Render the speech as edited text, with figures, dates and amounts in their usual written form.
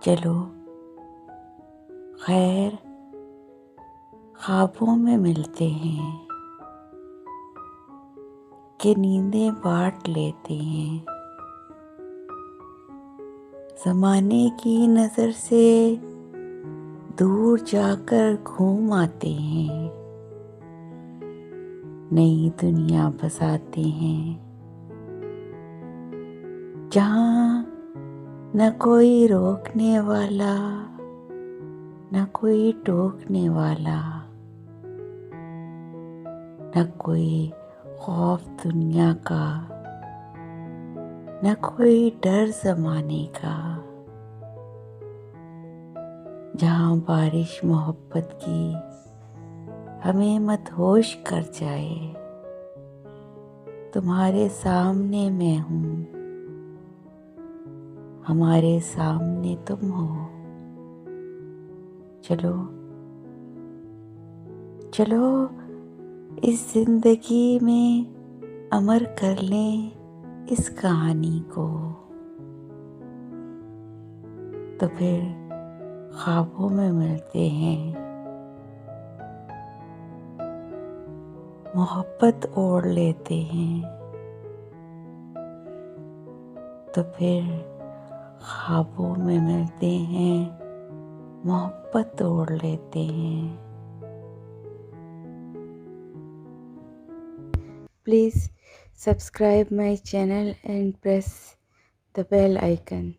चलो खैर ख्वाबों में मिलते हैं कि नींदें बांट लेते हैं। ज़माने की नज़र से दूर जाकर घूम आते हैं, नई दुनिया बसाते हैं जहाँ न कोई रोकने वाला न कोई टोकने वाला, न कोई खौफ दुनिया का न कोई डर ज़माने का। जहाँ बारिश मोहब्बत की हमें मदहोश कर जाए, तुम्हारे सामने मैं हूँ, हमारे सामने तुम हो। चलो चलो इस जिंदगी में अमर कर लें इस कहानी को, तो फिर ख्वाबों में मिलते हैं, मोहब्बत ओढ़ लेते हैं, तो फिर ख्वाबों में मिलते हैं, मोहब्बत ओढ़ लेते हैं। Please subscribe my channel and press the bell icon.